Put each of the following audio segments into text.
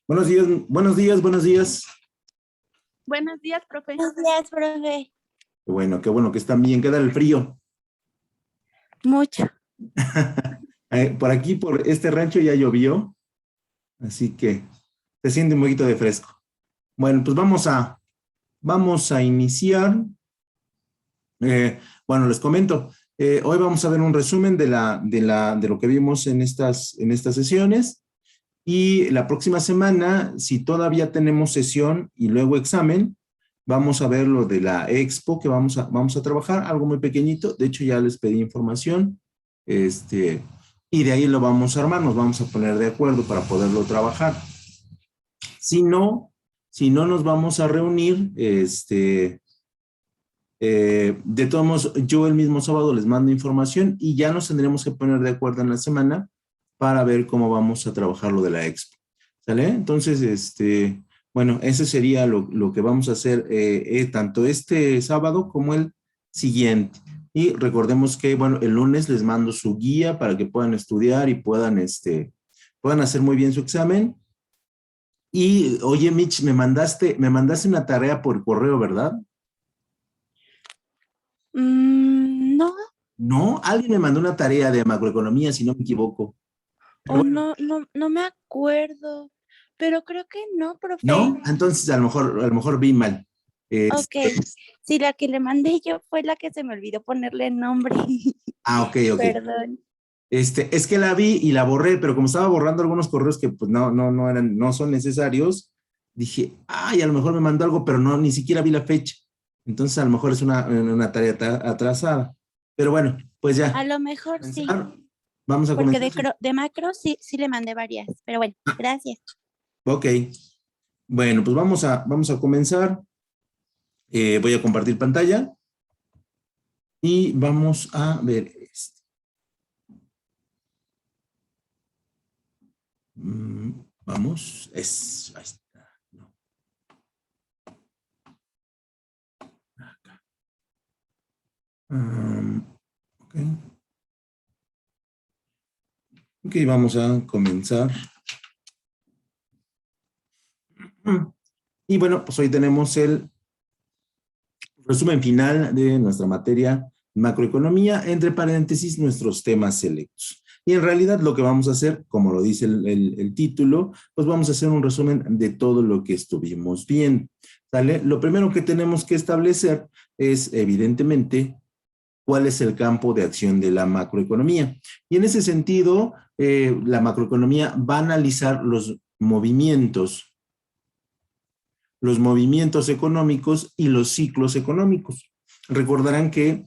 Buenos días, buenos días, buenos días. Buenos días, profe. Buenos días, profe. Qué bueno que están bien. ¿Qué tal el frío? Mucho. Por aquí, por este rancho ya llovió, así que se siente un poquito de fresco. Bueno, pues vamos a iniciar. Bueno, les comento. Hoy vamos a ver un resumen de lo que vimos en estas sesiones. Y la próxima semana, si todavía tenemos sesión y luego examen, vamos a ver lo de la expo que vamos a trabajar, algo muy pequeñito. De hecho, ya les pedí información. Y de ahí lo vamos a armar, nos vamos a poner de acuerdo para poderlo trabajar. Si no nos vamos a reunir, de todos modos, yo el mismo sábado les mando información y ya nos tendremos que poner de acuerdo en la semana para ver cómo vamos a trabajar lo de la expo. ¿Sale? Entonces, bueno, ese sería lo que vamos a hacer tanto este sábado como el siguiente. Y recordemos que, bueno, el lunes les mando su guía para que puedan estudiar y puedan hacer muy bien su examen. Y, oye, Mitch, me mandaste una tarea por correo, ¿verdad? No. No, alguien me mandó una tarea de macroeconomía, si no me equivoco. Pero bueno, no me acuerdo, pero creo que no, profe. ¿no? Entonces a lo mejor vi mal. Ok, sí, la que le mandé yo fue la que se me olvidó ponerle nombre. Ok. Perdón. Es que la vi y la borré, pero como estaba borrando algunos correos que pues no son necesarios, dije, ay, a lo mejor me mandó algo, pero no, ni siquiera vi la fecha. Entonces a lo mejor es una tarea atrasada. Pero bueno, pues ya. A lo mejor sí. Vamos a porque comenzar. de macro sí le mandé varias, pero bueno, gracias. Ok. Bueno, pues vamos a comenzar. Voy a compartir pantalla y vamos a ver esto. Vamos, ahí está. No. Acá. Ok. Ok, vamos a comenzar. Y bueno, pues hoy tenemos el resumen final de nuestra materia macroeconomía, entre paréntesis, nuestros temas selectos. Y en realidad lo que vamos a hacer, como lo dice el título, pues vamos a hacer un resumen de todo lo que estuvimos viendo. ¿Sale? Lo primero que tenemos que establecer es, evidentemente, cuál es el campo de acción de la macroeconomía. Y en ese sentido, la macroeconomía va a analizar los movimientos económicos y los ciclos económicos. Recordarán que,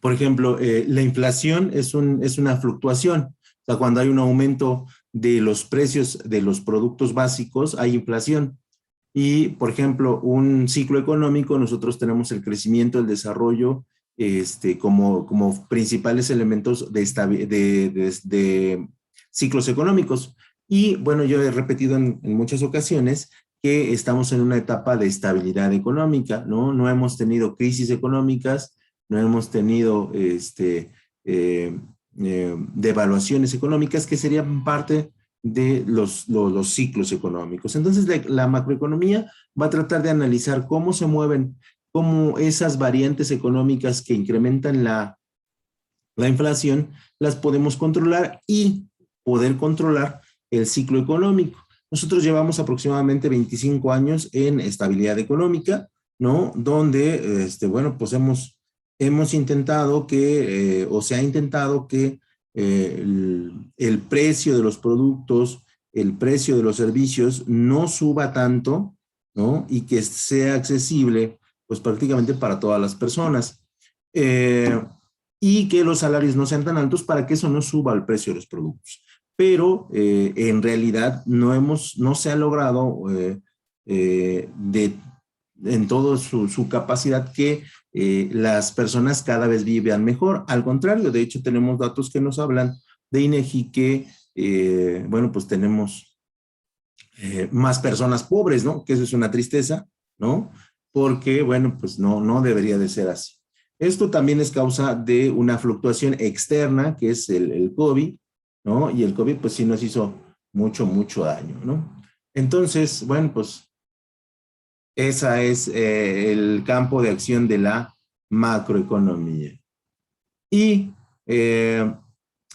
por ejemplo, la inflación es una fluctuación. O sea, cuando hay un aumento de los precios de los productos básicos, hay inflación. Y, por ejemplo, un ciclo económico, nosotros tenemos el crecimiento, el desarrollo, como principales elementos de ciclos económicos. Y, bueno, yo he repetido en muchas ocasiones que estamos en una etapa de estabilidad económica, ¿no? No hemos tenido crisis económicas, no hemos tenido devaluaciones económicas que serían parte de los ciclos económicos. Entonces, la macroeconomía va a tratar de analizar cómo se mueven, cómo esas variantes económicas que incrementan la inflación, las podemos controlar y poder controlar el ciclo económico. Nosotros llevamos aproximadamente 25 años en estabilidad económica, ¿no? Donde, bueno, pues hemos intentado que, o se ha intentado que el precio de los productos, el precio de los servicios no suba tanto, ¿no? Y que sea accesible, pues prácticamente para todas las personas. Y que los salarios no sean tan altos para que eso no suba el precio de los productos. Pero en realidad no se ha logrado en toda su capacidad que las personas cada vez vivan mejor. Al contrario, de hecho tenemos datos que nos hablan de INEGI que, bueno, pues tenemos más personas pobres, ¿no? Que eso es una tristeza, ¿no? Porque, bueno, pues no debería de ser así. Esto también es causa de una fluctuación externa, que es el COVID, ¿no? Y el COVID, pues sí nos hizo mucho, mucho daño, ¿no? Entonces, bueno, pues ese es el campo de acción de la macroeconomía. Y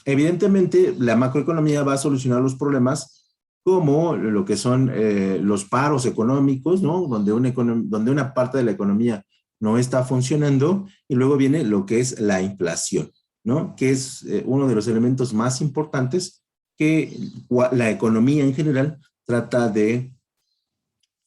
evidentemente la macroeconomía va a solucionar los problemas como lo que son los paros económicos, ¿no? Donde una parte de la economía no está funcionando, y luego viene lo que es la inflación, ¿no? Que es uno de los elementos más importantes que la economía en general trata de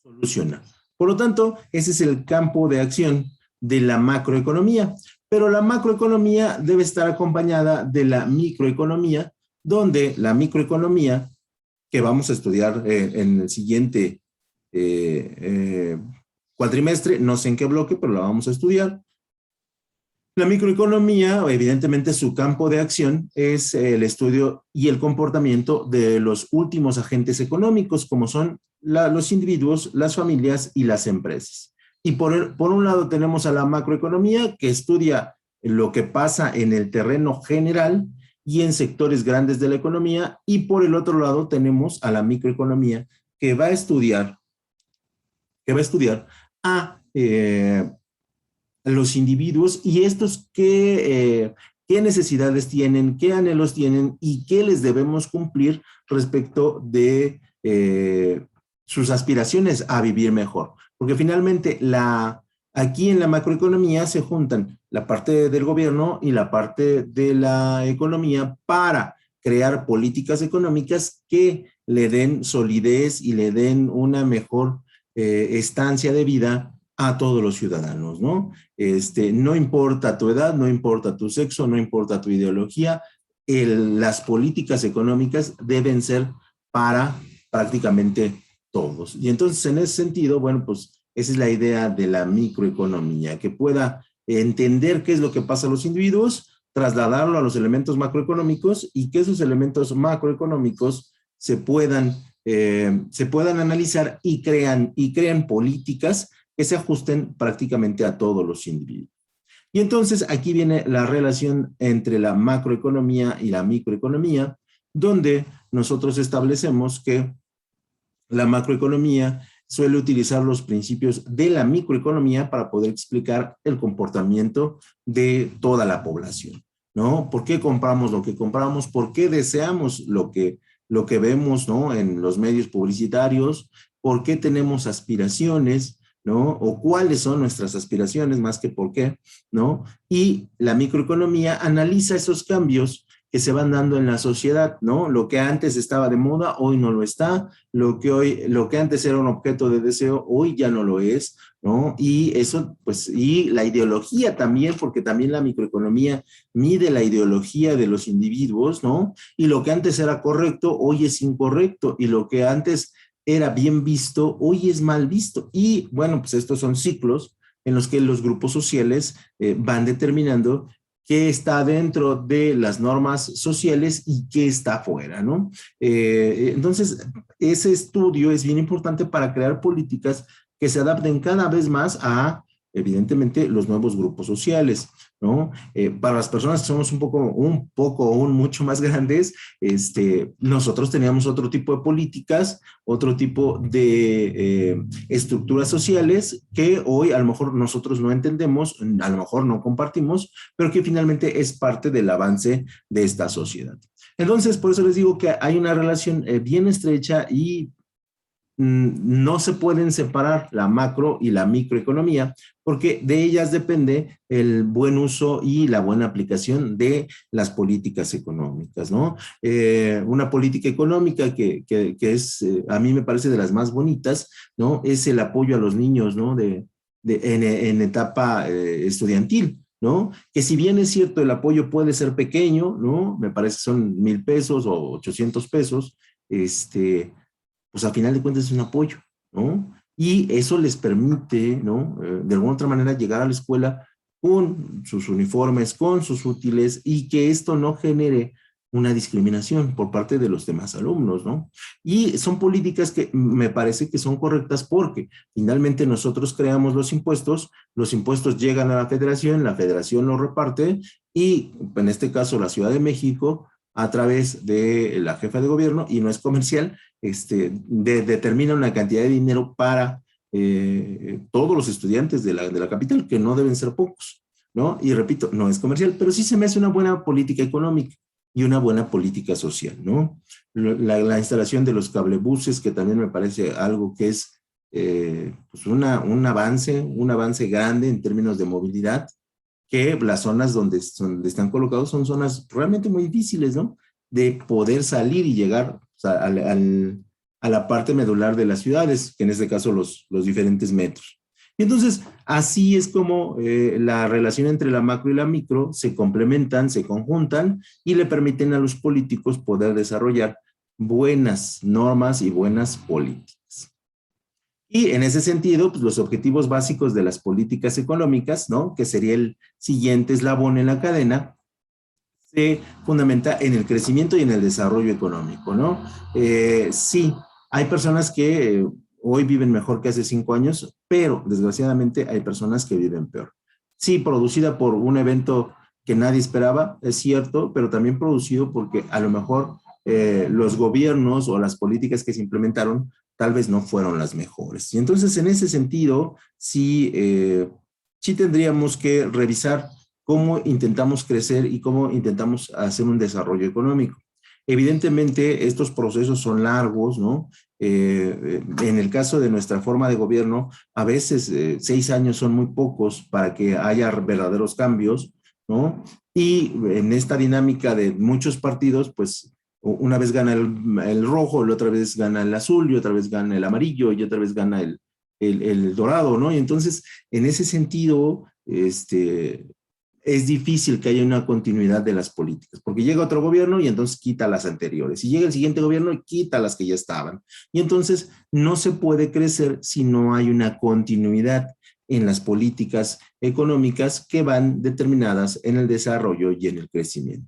solucionar. Por lo tanto, ese es el campo de acción de la macroeconomía. Pero la macroeconomía debe estar acompañada de la microeconomía, donde la microeconomía, que vamos a estudiar en el siguiente cuatrimestre, no sé en qué bloque, pero la vamos a estudiar. La microeconomía, evidentemente, su campo de acción es el estudio y el comportamiento de los últimos agentes económicos, como son los individuos, las familias y las empresas. Y por un lado tenemos a la macroeconomía, que estudia lo que pasa en el terreno general y en sectores grandes de la economía, y por el otro lado tenemos a la microeconomía, que va a estudiar a los individuos y estos qué necesidades tienen, qué anhelos tienen y qué les debemos cumplir respecto de sus aspiraciones a vivir mejor. Porque finalmente aquí en la macroeconomía se juntan la parte del gobierno y la parte de la economía para crear políticas económicas que le den solidez y le den una mejor estancia de vida a todos los ciudadanos, ¿no? No importa tu edad, no importa tu sexo, no importa tu ideología, las políticas económicas deben ser para prácticamente todos. Y entonces, en ese sentido, bueno, pues esa es la idea de la microeconomía, que pueda entender qué es lo que pasa a los individuos, trasladarlo a los elementos macroeconómicos y que esos elementos macroeconómicos se puedan analizar y crean políticas que se ajusten prácticamente a todos los individuos. Y entonces aquí viene la relación entre la macroeconomía y la microeconomía, donde nosotros establecemos que la macroeconomía suele utilizar los principios de la microeconomía para poder explicar el comportamiento de toda la población, ¿no? ¿Por qué compramos lo que compramos? ¿Por qué deseamos lo que vemos, ¿no? En los medios publicitarios? ¿Por qué tenemos aspiraciones? ¿No? O cuáles son nuestras aspiraciones más que por qué, ¿no? Y la microeconomía analiza esos cambios que se van dando en la sociedad, ¿no? Lo que antes estaba de moda, hoy no lo está, lo que antes era un objeto de deseo, hoy ya no lo es, ¿no? Y eso, pues, y la ideología también, porque también la microeconomía mide la ideología de los individuos, ¿no? Y lo que antes era correcto, hoy es incorrecto, y lo que antes era bien visto, hoy es mal visto. Y bueno, pues estos son ciclos en los que los grupos sociales van determinando qué está dentro de las normas sociales y qué está fuera, ¿no? Entonces, ese estudio es bien importante para crear políticas que se adapten cada vez más a, evidentemente, los nuevos grupos sociales, ¿no? Para las personas que somos un poco aún mucho más grandes, nosotros teníamos otro tipo de políticas, otro tipo de estructuras sociales que hoy a lo mejor nosotros no entendemos, a lo mejor no compartimos, pero que finalmente es parte del avance de esta sociedad. Entonces, por eso les digo que hay una relación bien estrecha y no se pueden separar la macro y la microeconomía, porque de ellas depende el buen uso y la buena aplicación de las políticas económicas, ¿no? Una política económica que es, a mí me parece de las más bonitas, ¿no? Es el apoyo a los niños, ¿no? En etapa estudiantil, ¿no? Que si bien es cierto el apoyo puede ser pequeño, ¿no? Me parece que son 1,000 pesos o 800 pesos, pues al final de cuentas es un apoyo, ¿no? Y eso les permite, ¿no? De alguna otra manera llegar a la escuela con sus uniformes, con sus útiles y que esto no genere una discriminación por parte de los demás alumnos, ¿no? Y son políticas que me parece que son correctas porque finalmente nosotros creamos los impuestos llegan a la federación los reparte y en este caso la Ciudad de México a través de la jefa de gobierno, y no es comercial, determina una cantidad de dinero para todos los estudiantes de la capital, que no deben ser pocos, ¿no? Y repito, no es comercial, pero sí se me hace una buena política económica y una buena política social, ¿no? La instalación de los cablebuses, que también me parece algo que es pues un avance grande en términos de movilidad, que las zonas donde están colocados son zonas realmente muy difíciles, ¿no? De poder salir y llegar, o sea, a la parte medular de las ciudades, que en este caso los diferentes metros. Y entonces, así es como la relación entre la macro y la micro se complementan, se conjuntan y le permiten a los políticos poder desarrollar buenas normas y buenas políticas. Y en ese sentido, pues los objetivos básicos de las políticas económicas, ¿no? Que sería el siguiente eslabón en la cadena, se fundamenta en el crecimiento y en el desarrollo económico, ¿no? Sí, hay personas que hoy viven mejor que hace 5 años, pero desgraciadamente hay personas que viven peor. Sí, producida por un evento que nadie esperaba, es cierto, pero también producido porque a lo mejor los gobiernos o las políticas que se implementaron tal vez no fueron las mejores. Y entonces, en ese sentido, sí, sí tendríamos que revisar cómo intentamos crecer y cómo intentamos hacer un desarrollo económico. Evidentemente, estos procesos son largos, ¿no? En el caso de nuestra forma de gobierno, a veces 6 años son muy pocos para que haya verdaderos cambios, ¿no? Y en esta dinámica de muchos partidos, pues una vez gana el rojo, la otra vez gana el azul, y otra vez gana el amarillo, y otra vez gana el dorado, ¿no? Y entonces, en ese sentido, es difícil que haya una continuidad de las políticas, porque llega otro gobierno y entonces quita las anteriores, y llega el siguiente gobierno y quita las que ya estaban. Y entonces no se puede crecer si no hay una continuidad en las políticas económicas que van determinadas en el desarrollo y en el crecimiento.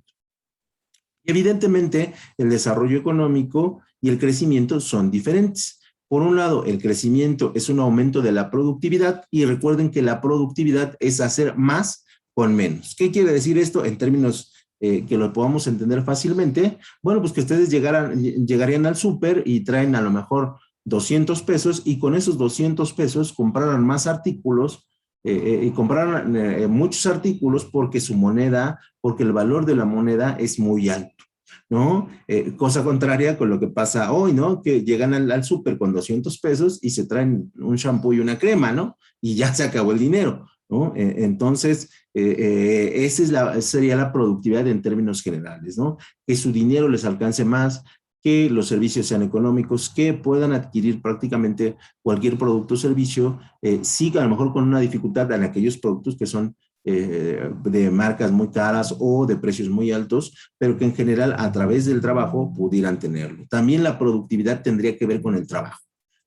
Y evidentemente, el desarrollo económico y el crecimiento son diferentes. Por un lado, el crecimiento es un aumento de la productividad, y recuerden que la productividad es hacer más con menos. ¿Qué quiere decir esto en términos que lo podamos entender fácilmente? Bueno, pues que ustedes llegarían al súper y traen a lo mejor 200 pesos, y con esos 200 pesos compraran más artículos y compraran muchos artículos porque su moneda, porque el valor de la moneda es muy alto, ¿no? Cosa contraria con lo que pasa hoy, ¿no? Que llegan al súper con 200 pesos y se traen un shampoo y una crema, ¿no? Y ya se acabó el dinero, ¿no? Entonces, esa sería la productividad en términos generales, ¿no? Que su dinero les alcance más, que los servicios sean económicos, que puedan adquirir prácticamente cualquier producto o servicio, sí, a lo mejor con una dificultad en aquellos productos que son de marcas muy caras o de precios muy altos, pero que en general a través del trabajo pudieran tenerlo. También la productividad tendría que ver con el trabajo,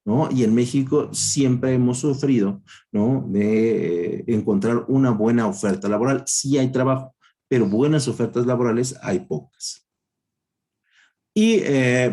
¿no? Y en México siempre hemos sufrido, ¿no? De encontrar una buena oferta laboral. Sí hay trabajo, pero buenas ofertas laborales hay pocas. Y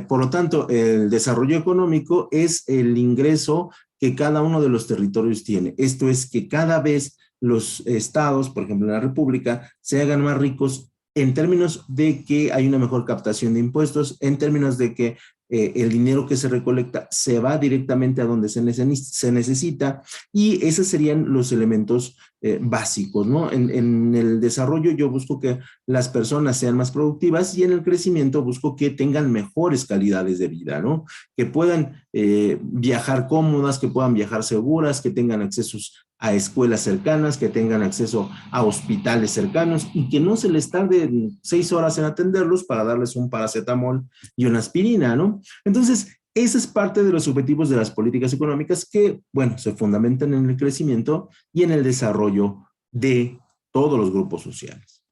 por lo tanto, el desarrollo económico es el ingreso que cada uno de los territorios tiene. Esto es que cada vez los estados, por ejemplo en la República, se hagan más ricos en términos de que hay una mejor captación de impuestos, en términos de que el dinero que se recolecta se va directamente a donde se necesita, y esos serían los elementos básicos, ¿no? En el desarrollo yo busco que las personas sean más productivas, y en el crecimiento busco que tengan mejores calidades de vida, ¿no? Que puedan viajar cómodas, que puedan viajar seguras, que tengan accesos a escuelas cercanas, que tengan acceso a hospitales cercanos, y que no se les tarde 6 horas en atenderlos para darles un paracetamol y una aspirina, ¿no? Entonces, esa es parte de los objetivos de las políticas económicas que, bueno, se fundamentan en el crecimiento y en el desarrollo de todos los grupos sociales.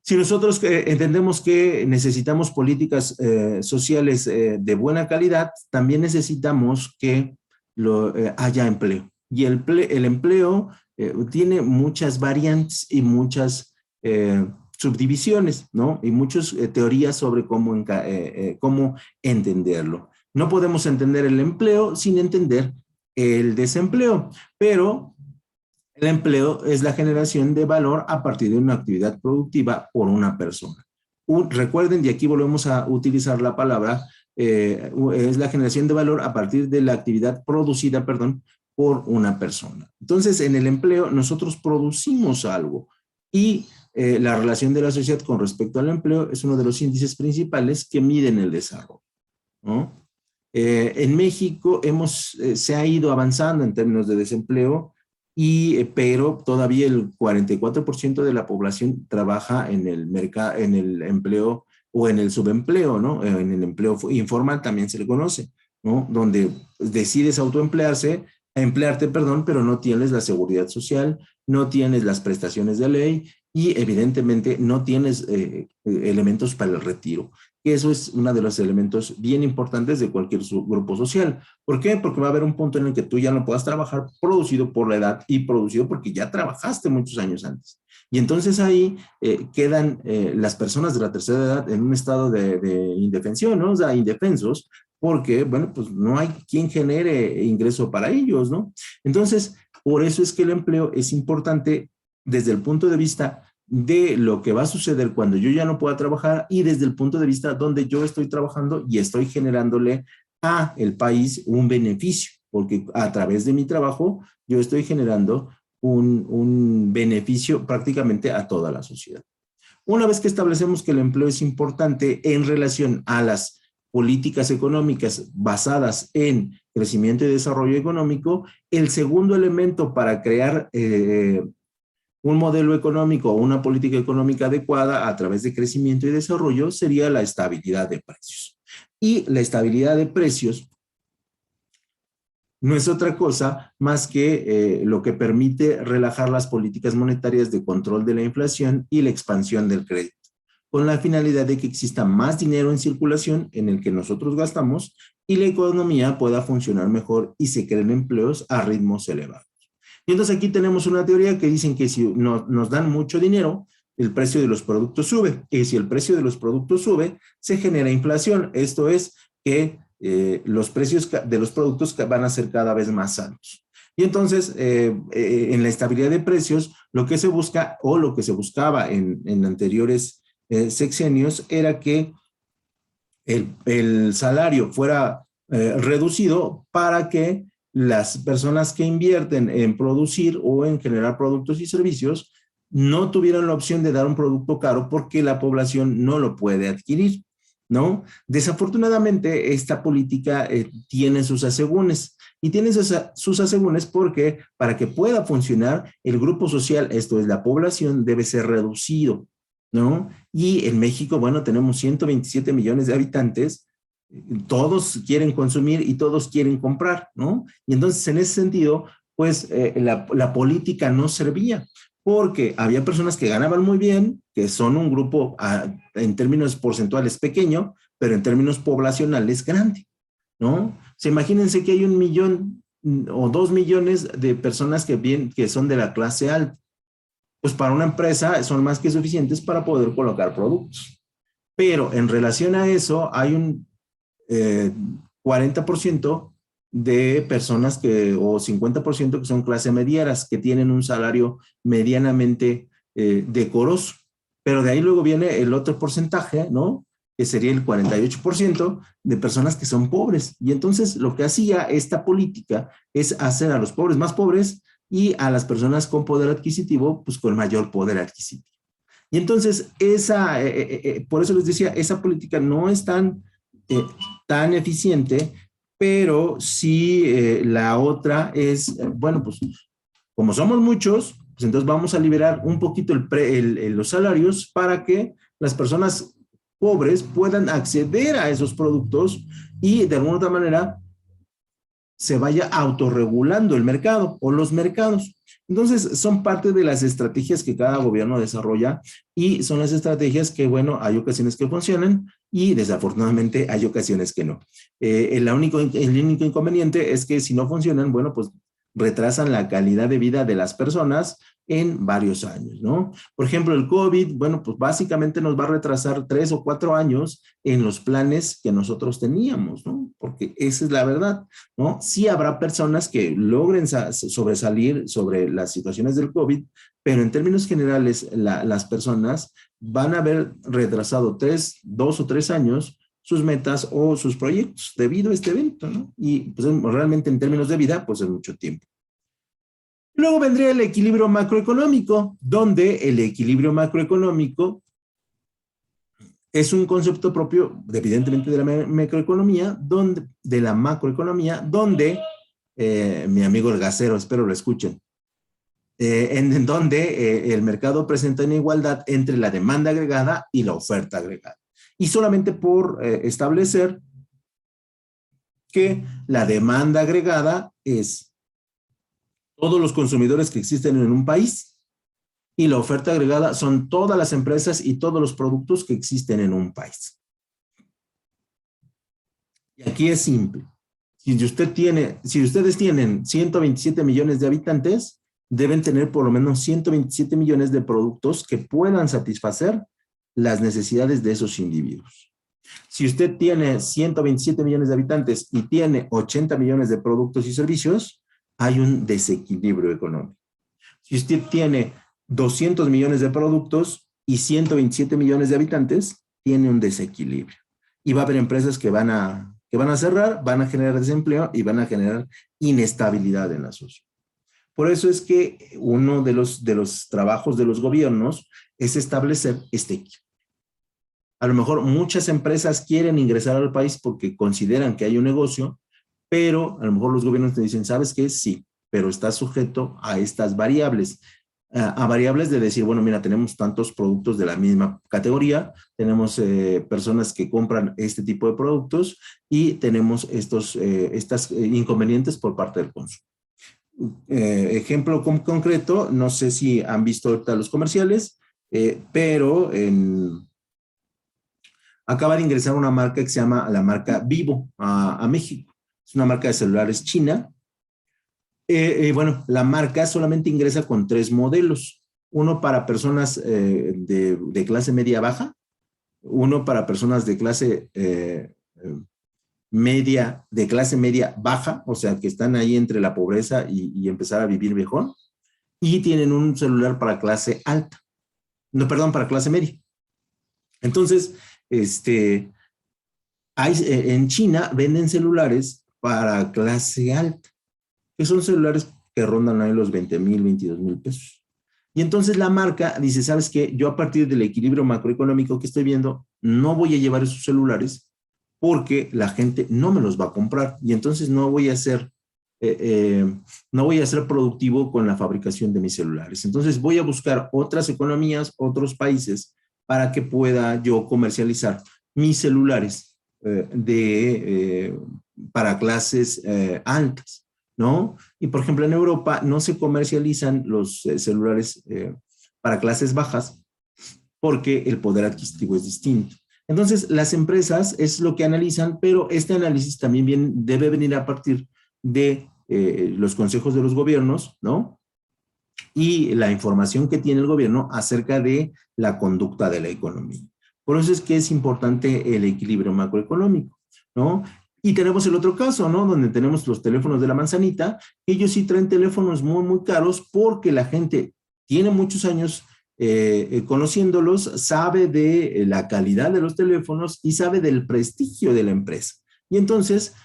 Si nosotros entendemos que necesitamos políticas sociales de buena calidad, también necesitamos que haya empleo. Y el empleo tiene muchas variantes y muchas subdivisiones, ¿no? Y muchas teorías sobre cómo entenderlo. No podemos entender el empleo sin entender el desempleo, pero el empleo es la generación de valor a partir de una actividad productiva por una persona. Recuerden, y aquí volvemos a utilizar la palabra, es la generación de valor a partir de la actividad producida, perdón, por una persona. Entonces, en el empleo nosotros producimos algo y la relación de la sociedad con respecto al empleo es uno de los índices principales que miden el desarrollo, ¿no? En México se ha ido avanzando en términos de desempleo, pero todavía el 44% de la población trabaja en el empleo o en el subempleo, ¿no? En el empleo informal también se le conoce, ¿no? Donde decides emplearte, perdón, pero no tienes la seguridad social, no tienes las prestaciones de ley y evidentemente no tienes elementos para el retiro. Eso es uno de los elementos bien importantes de cualquier grupo social. ¿Por qué? Porque va a haber un punto en el que tú ya no puedas trabajar producido por la edad y producido porque ya trabajaste muchos años antes. Y entonces ahí quedan las personas de la tercera edad en un estado de indefensión, ¿no? O sea, indefensos, porque, bueno, pues no hay quien genere ingreso para ellos, ¿no? Entonces, por eso es que el empleo es importante desde el punto de vista de lo que va a suceder cuando yo ya no pueda trabajar y desde el punto de vista donde yo estoy trabajando y estoy generándole a el país un beneficio, porque a través de mi trabajo yo estoy generando un beneficio prácticamente a toda la sociedad. Una vez que establecemos que el empleo es importante en relación a las políticas económicas basadas en crecimiento y desarrollo económico, el segundo elemento para crear un modelo económico o una política económica adecuada a través de crecimiento y desarrollo sería la estabilidad de precios. Y la estabilidad de precios no es otra cosa más que lo que permite relajar las políticas monetarias de control de la inflación y la expansión del crédito, con la finalidad de que exista más dinero en circulación en el que nosotros gastamos y la economía pueda funcionar mejor y se creen empleos a ritmos elevados. Y entonces aquí tenemos una teoría que dicen que si nos dan mucho dinero, el precio de los productos sube. Y si el precio de los productos sube, se genera inflación. Esto es que los precios de los productos van a ser cada vez más altos. Y entonces, en la estabilidad de precios, lo que se busca o lo que se buscaba en anteriores sexenios era que el salario fuera reducido para que las personas que invierten en producir o en generar productos y servicios no tuvieran la opción de dar un producto caro porque la población no lo puede adquirir, ¿no? Desafortunadamente, esta política tiene sus asegúnes y tiene sus asegúnes porque para que pueda funcionar, el grupo social, esto es la población, debe ser reducido, ¿no? Y en México, bueno, tenemos 127 millones de habitantes. Todos quieren consumir y todos quieren comprar, ¿no? Y entonces, en ese sentido, pues la política no servía, porque había personas que ganaban muy bien, que son un grupo en términos porcentuales pequeño, pero en términos poblacionales grande, ¿no? O sea, imagínense que hay 1 millón o 2 millones de personas que son de la clase alta. Pues para una empresa son más que suficientes para poder colocar productos. Pero en relación a eso, hay un 40% de personas o 50% que son clase medieras, que tienen un salario medianamente decoroso. Pero de ahí luego viene el otro porcentaje, ¿no? Que sería el 48% de personas que son pobres. Y entonces lo que hacía esta política es hacer a los pobres más pobres y a las personas con poder adquisitivo, pues con mayor poder adquisitivo. Y entonces por eso les decía, esa política no es tan eficiente, pero sí la otra es, bueno, pues como somos muchos, pues entonces vamos a liberar un poquito los salarios para que las personas pobres puedan acceder a esos productos y de alguna otra manera se vaya autorregulando el mercado o los mercados. Entonces, son parte de las estrategias que cada gobierno desarrolla y son las estrategias que, bueno, hay ocasiones que funcionan y desafortunadamente hay ocasiones que no. El único inconveniente es que si no funcionan, bueno, pues retrasan la calidad de vida de las personas en varios años, ¿no? Por ejemplo, el COVID, bueno, pues básicamente nos va a retrasar 3 o 4 años en los planes que nosotros teníamos, ¿no? Porque esa es la verdad, ¿no? Sí habrá personas que logren sobresalir sobre las situaciones del COVID, pero en términos generales, las personas van a haber retrasado 2 o 3 años sus metas o sus proyectos debido a este evento, ¿no? Y pues realmente en términos de vida, pues es mucho tiempo. Luego vendría el equilibrio macroeconómico, donde el equilibrio macroeconómico es un concepto propio, evidentemente, de la macroeconomía, donde mi amigo el gasero, espero lo escuchen, en donde el mercado presenta una igualdad entre la demanda agregada y la oferta agregada. Y solamente por establecer que la demanda agregada es todos los consumidores que existen en un país y la oferta agregada son todas las empresas y todos los productos que existen en un país. Y aquí es simple. Si ustedes tienen 127 millones de habitantes, deben tener por lo menos 127 millones de productos que puedan satisfacer las necesidades de esos individuos. Si usted tiene 127 millones de habitantes y tiene 80 millones de productos y servicios, hay un desequilibrio económico. Si usted tiene 200 millones de productos y 127 millones de habitantes, tiene un desequilibrio. Y va a haber empresas que van a cerrar, van a generar desempleo y van a generar inestabilidad en la sociedad. Por eso es que uno de los trabajos de los gobiernos es establecer este equilibrio. A lo mejor muchas empresas quieren ingresar al país porque consideran que hay un negocio, pero a lo mejor los gobiernos te dicen, ¿sabes qué? Sí, pero está sujeto a estas variables, a variables de decir, bueno, mira, tenemos tantos productos de la misma categoría, tenemos personas que compran este tipo de productos y tenemos estos inconvenientes por parte del consumo. Ejemplo concreto, no sé si han visto ahorita los comerciales, pero acaba de ingresar una marca que se llama la marca Vivo a México. Es una marca de celulares china. Bueno, la marca solamente ingresa con 3 modelos. Uno para personas de clase media baja, uno para personas de clase media baja, o sea, que están ahí entre la pobreza y empezar a vivir mejor, y tienen un celular para clase alta. No, perdón, para clase media. Entonces, en China venden celulares para clase alta, que son celulares que rondan ahí los 20,000, 22,000 pesos. Y entonces la marca dice, ¿sabes qué? Yo a partir del equilibrio macroeconómico que estoy viendo, no voy a llevar esos celulares porque la gente no me los va a comprar y entonces no voy a ser productivo con la fabricación de mis celulares. Entonces voy a buscar otras economías, otros países para que pueda yo comercializar mis celulares para clases altas, ¿no? Y por ejemplo en Europa no se comercializan los celulares para clases bajas porque el poder adquisitivo es distinto. Entonces las empresas es lo que analizan, pero este análisis también debe venir a partir de los consejos de los gobiernos, ¿no? Y la información que tiene el gobierno acerca de la conducta de la economía. Por eso es que es importante el equilibrio macroeconómico, ¿no? Y tenemos el otro caso, ¿no? Donde tenemos los teléfonos de la manzanita. Ellos sí traen teléfonos muy, muy caros porque la gente tiene muchos años conociéndolos, sabe de la calidad de los teléfonos y sabe del prestigio de la empresa. Y entonces,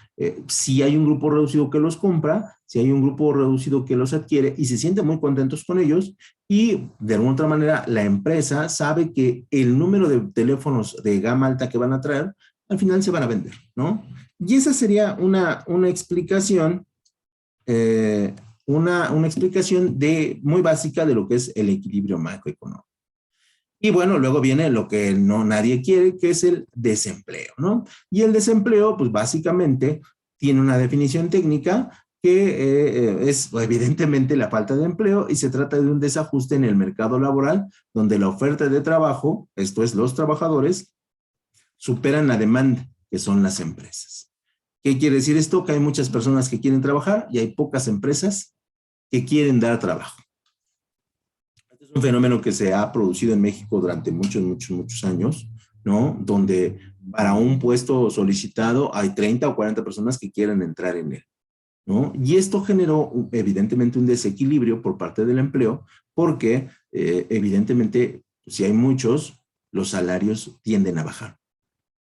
si hay un grupo reducido que los compra, si hay un grupo reducido que los adquiere y se sienten muy contentos con ellos y de alguna otra manera la empresa sabe que el número de teléfonos de gama alta que van a traer, al final se van a vender, ¿no? Y esa sería una explicación, una explicación muy básica de lo que es el equilibrio macroeconómico. Y bueno, luego viene lo que nadie quiere, que es el desempleo, ¿no? Y el desempleo, pues básicamente tiene una definición técnica que es evidentemente la falta de empleo y se trata de un desajuste en el mercado laboral donde la oferta de trabajo, esto es los trabajadores, superan la demanda, que son las empresas. ¿Qué quiere decir esto? Que hay muchas personas que quieren trabajar y hay pocas empresas que quieren dar trabajo. Es un fenómeno que se ha producido en México durante muchos años, ¿no? Donde para un puesto solicitado hay 30 o 40 personas que quieren entrar en él, ¿no? Y esto generó evidentemente un desequilibrio por parte del empleo porque evidentemente si hay muchos, los salarios tienden a bajar.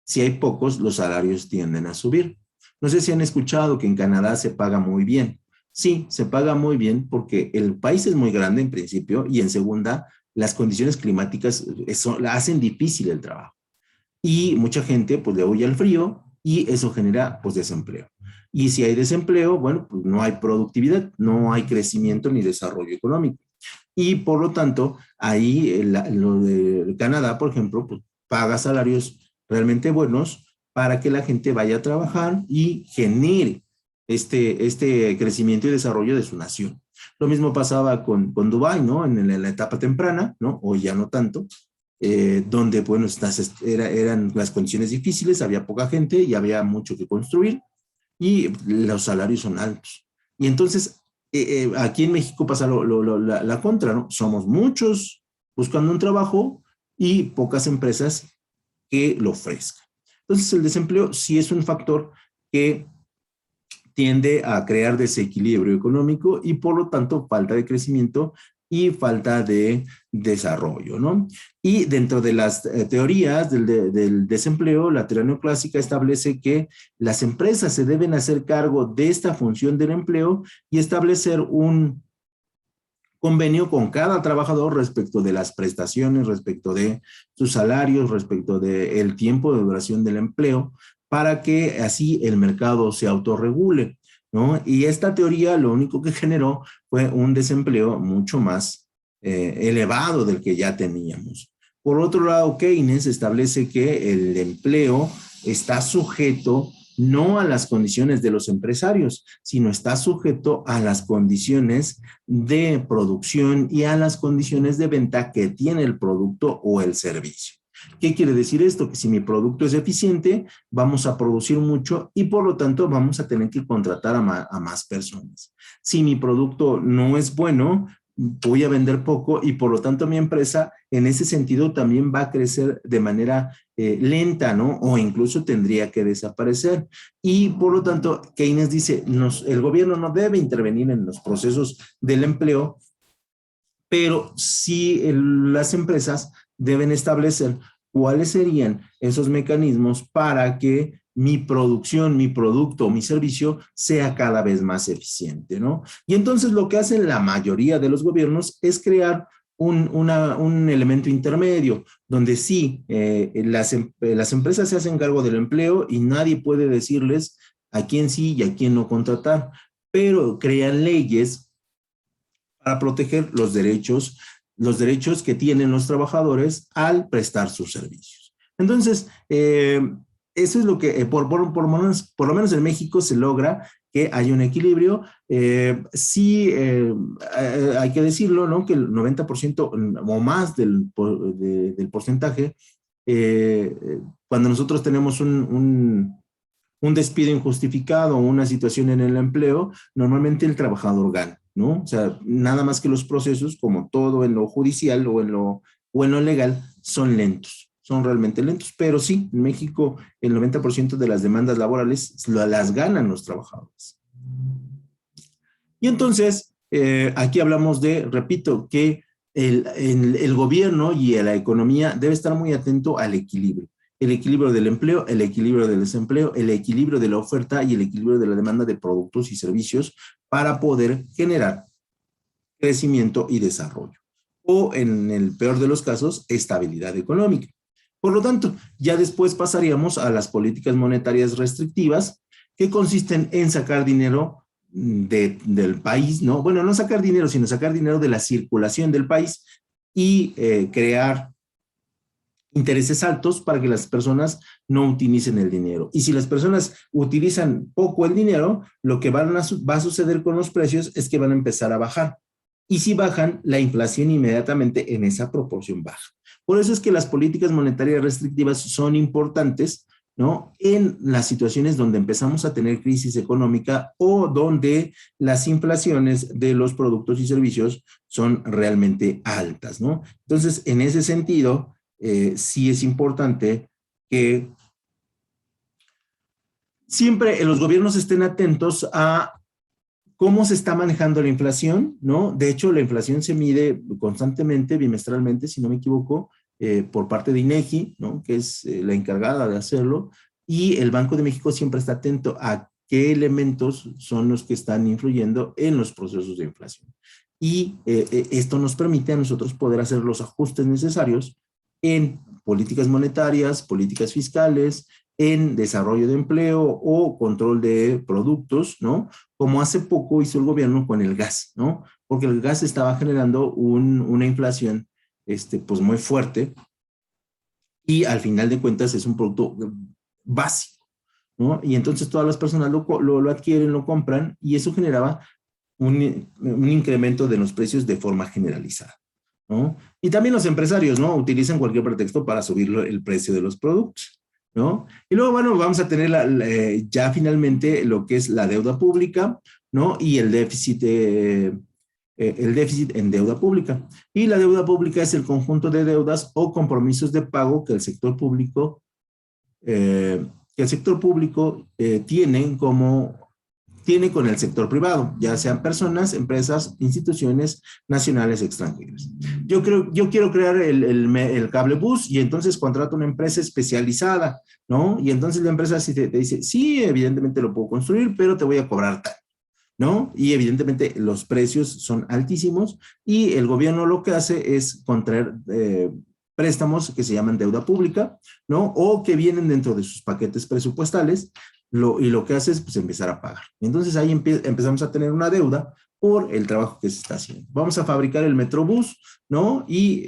Si hay pocos, los salarios tienden a subir. No sé si han escuchado que en Canadá se paga muy bien. Sí, se paga muy bien porque el país es muy grande en principio y en segunda, las condiciones climáticas hacen difícil el trabajo. Y mucha gente pues le huye al frío y eso genera pues desempleo. Y si hay desempleo, bueno, pues no hay productividad, no hay crecimiento ni desarrollo económico. Y por lo tanto, ahí lo de Canadá, por ejemplo, pues paga salarios realmente buenos para que la gente vaya a trabajar y genere este crecimiento y desarrollo de su nación. Lo mismo pasaba con Dubái, ¿no? En la etapa temprana, ¿no? Hoy ya no tanto, donde, bueno, eran las condiciones difíciles, había poca gente y había mucho que construir y los salarios son altos. Y entonces, aquí en México pasa la contra, ¿no? Somos muchos buscando un trabajo y pocas empresas que lo ofrezcan. Entonces, el desempleo sí es un factor que tiende a crear desequilibrio económico y por lo tanto falta de crecimiento y falta de desarrollo, ¿no? Y dentro de las teorías del desempleo, la teoría neoclásica establece que las empresas se deben hacer cargo de esta función del empleo y establecer un convenio con cada trabajador respecto de las prestaciones, respecto de sus salarios, respecto del tiempo de duración del empleo, para que así el mercado se autorregule, ¿no? Y esta teoría lo único que generó fue un desempleo mucho más elevado del que ya teníamos. Por otro lado, Keynes establece que el empleo está sujeto no a las condiciones de los empresarios, sino está sujeto a las condiciones de producción y a las condiciones de venta que tiene el producto o el servicio. ¿Qué quiere decir esto? Que si mi producto es eficiente, vamos a producir mucho y por lo tanto vamos a tener que contratar a más personas. Si mi producto no es bueno, voy a vender poco y por lo tanto mi empresa en ese sentido también va a crecer de manera lenta, ¿no? O incluso tendría que desaparecer. Y por lo tanto, Keynes dice, el gobierno no debe intervenir en los procesos del empleo, pero sí las empresas deben establecer cuáles serían esos mecanismos para que mi producción, mi producto, mi servicio sea cada vez más eficiente, ¿no? Y entonces lo que hacen la mayoría de los gobiernos es crear un elemento intermedio, donde sí, las empresas se hacen cargo del empleo y nadie puede decirles a quién sí y a quién no contratar, pero crean leyes para proteger los derechos que tienen los trabajadores al prestar sus servicios. Entonces, eso es lo que por lo menos en México se logra que haya un equilibrio. Sí, hay que decirlo, ¿no? Que el 90% o más del porcentaje, cuando nosotros tenemos un despido injustificado o una situación en el empleo, normalmente el trabajador gana, ¿no? O sea, nada más que los procesos, como todo en lo judicial o en lo legal, son lentos, son realmente lentos. Pero sí, en México el 90% de las demandas laborales las ganan los trabajadores. Y entonces, aquí hablamos repito, que el gobierno y la economía debe estar muy atento al equilibrio. El equilibrio del empleo, el equilibrio del desempleo, el equilibrio de la oferta y el equilibrio de la demanda de productos y servicios para poder generar crecimiento y desarrollo. O en el peor de los casos, estabilidad económica. Por lo tanto, ya después pasaríamos a las políticas monetarias restrictivas que consisten en sacar dinero del país, ¿no? Bueno, no sacar dinero, sino sacar dinero de la circulación del país y crear intereses altos para que las personas no utilicen el dinero. Y si las personas utilizan poco el dinero, lo que va a suceder con los precios es que van a empezar a bajar. Y si bajan, la inflación inmediatamente en esa proporción baja. Por eso es que las políticas monetarias restrictivas son importantes ¿no? En las situaciones donde empezamos a tener crisis económica o donde las inflaciones de los productos y servicios son realmente altas, ¿no? Entonces, en ese sentido, sí es importante que siempre los gobiernos estén atentos a cómo se está manejando la inflación, ¿no? De hecho, la inflación se mide constantemente, bimestralmente, si no me equivoco, por parte de INEGI, ¿no? Que es la encargada de hacerlo, y el Banco de México siempre está atento a qué elementos son los que están influyendo en los procesos de inflación. Y esto nos permite a nosotros poder hacer los ajustes necesarios en políticas monetarias, políticas fiscales, en desarrollo de empleo o control de productos, ¿no? Como hace poco hizo el gobierno con el gas, ¿no? Porque el gas estaba generando una inflación, pues muy fuerte, y al final de cuentas es un producto básico, ¿no? Y entonces todas las personas lo adquieren, lo compran, y eso generaba un incremento de los precios de forma generalizada, ¿no? Y también los empresarios, ¿no? Utilizan cualquier pretexto para subir el precio de los productos, ¿no? Y luego, bueno, vamos a tener ya finalmente lo que es la deuda pública, ¿no? Y el déficit en deuda pública. Y la deuda pública es el conjunto de deudas o compromisos de pago que el sector público, tiene con el sector privado, ya sean personas, empresas, instituciones nacionales, extranjeras. Yo quiero crear el cable bus y entonces contrato una empresa especializada, ¿no? Y entonces la empresa te dice, sí, evidentemente lo puedo construir, pero te voy a cobrar tal, ¿no? Y evidentemente los precios son altísimos y el gobierno lo que hace es contraer préstamos que se llaman deuda pública, ¿no? O que vienen dentro de sus paquetes presupuestales, y lo que hace es pues, empezar a pagar. Entonces ahí empezamos a tener una deuda por el trabajo que se está haciendo. Vamos a fabricar el Metrobús, ¿no? Y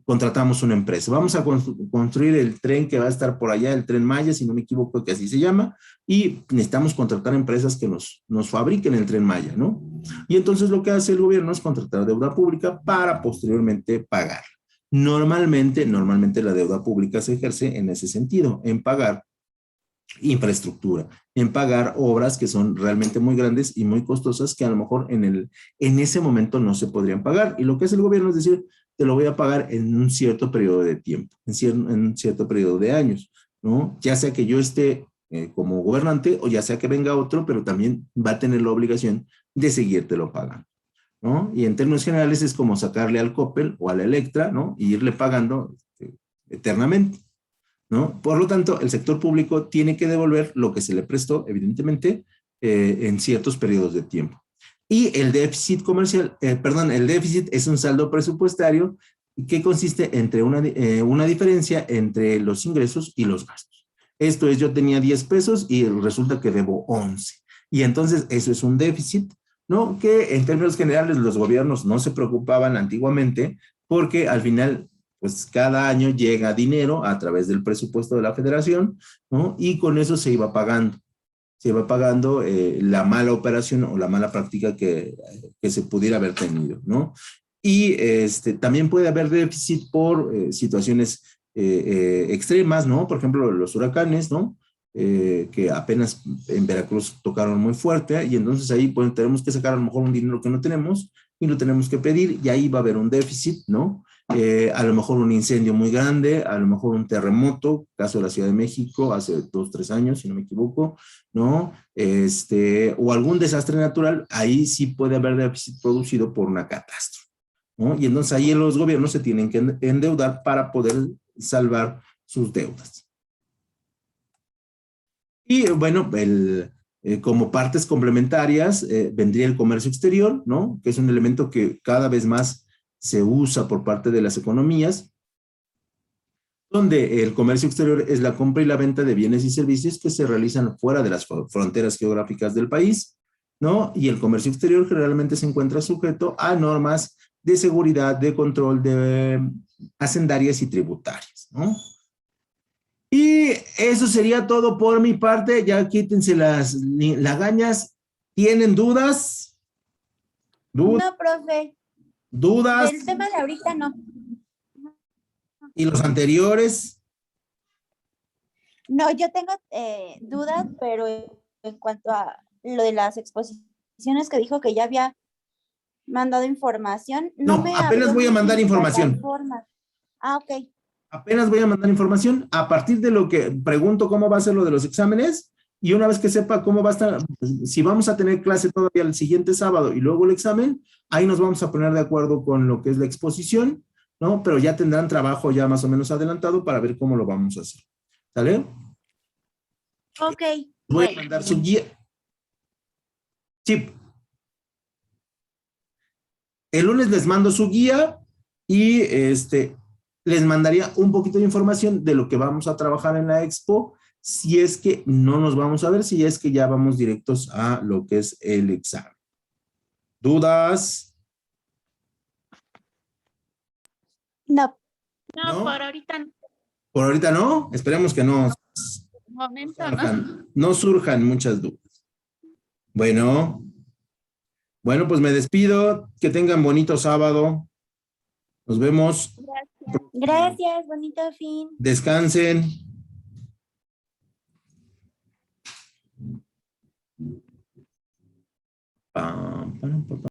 contratamos una empresa. Vamos a construir el tren que va a estar por allá, el Tren Maya, si no me equivoco, que así se llama, y necesitamos contratar empresas que nos fabriquen el Tren Maya, ¿no? Y entonces lo que hace el gobierno es contratar deuda pública para posteriormente pagar. Normalmente la deuda pública se ejerce en ese sentido, en pagar infraestructura, en pagar obras que son realmente muy grandes y muy costosas que a lo mejor en ese momento no se podrían pagar. Y lo que hace el gobierno es decir, te lo voy a pagar en un cierto periodo de tiempo, en un cierto periodo de años, ¿no? Ya sea que yo esté como gobernante o ya sea que venga otro, pero también va a tener la obligación de seguírtelo pagando, ¿no? Y en términos generales es como sacarle al Coppel o a la Electra, ¿no? Y irle pagando eternamente, ¿no? Por lo tanto, el sector público tiene que devolver lo que se le prestó, evidentemente, en ciertos periodos de tiempo. Y el déficit comercial, el déficit es un saldo presupuestario que consiste entre una diferencia entre los ingresos y los gastos. Esto es, yo tenía 10 pesos y resulta que debo 11. Y entonces eso es un déficit, ¿no? Que en términos generales los gobiernos no se preocupaban antiguamente porque al final pues cada año llega dinero a través del presupuesto de la federación, ¿no? Y con eso se iba pagando la mala operación o la mala práctica que se pudiera haber tenido, ¿no? Y también puede haber déficit por situaciones extremas, ¿no? Por ejemplo, los huracanes, ¿no? Que apenas en Veracruz tocaron muy fuerte y entonces ahí pues, tenemos que sacar a lo mejor un dinero que no tenemos y lo tenemos que pedir y ahí va a haber un déficit, ¿no? A lo mejor un incendio muy grande, a lo mejor un terremoto, caso de la Ciudad de México, hace 2, 3 años, si no me equivoco, ¿no? O algún desastre natural, ahí sí puede haber déficit producido por una catástrofe, ¿no? Y entonces ahí los gobiernos se tienen que endeudar para poder salvar sus deudas. Y bueno, como partes complementarias vendría el comercio exterior, ¿no? Que es un elemento que cada vez más se usa por parte de las economías, donde el comercio exterior es la compra y la venta de bienes y servicios que se realizan fuera de las fronteras geográficas del país, ¿no? Y el comercio exterior generalmente se encuentra sujeto a normas de seguridad, de control de hacendarias y tributarias, ¿no? Y eso sería todo por mi parte. Ya quítense las lagañas. ¿Tienen dudas? No, profe, ¿Dudas? del tema de ahorita no. ¿Y los anteriores? No, yo tengo dudas, pero en cuanto a lo de las exposiciones que dijo que ya había mandado información, no No, me apenas abrió voy a mandar mi información. plataforma. Ah, ok. Apenas voy a mandar información a partir de lo que pregunto cómo va a ser lo de los exámenes y una vez que sepa cómo va a estar, si vamos a tener clase todavía el siguiente sábado y luego el examen, ahí nos vamos a poner de acuerdo con lo que es la exposición, ¿no? Pero ya tendrán trabajo ya más o menos adelantado para ver cómo lo vamos a hacer. ¿Sale? Ok, Voy a bueno. mandar su guía. Sí, el lunes les mando su guía y les mandaría un poquito de información de lo que vamos a trabajar en la expo, si es que no nos vamos a ver, si es que ya vamos directos a lo que es el examen. ¿Dudas? No, No, ¿No? por ahorita no. Por ahorita no. Esperemos que no Momento, ¿no? surjan muchas dudas. Bueno, bueno, pues me despido. Que tengan bonito sábado. Nos vemos. Gracias. gracias, bonito fin. Descansen. Pam, pam, pam, pam.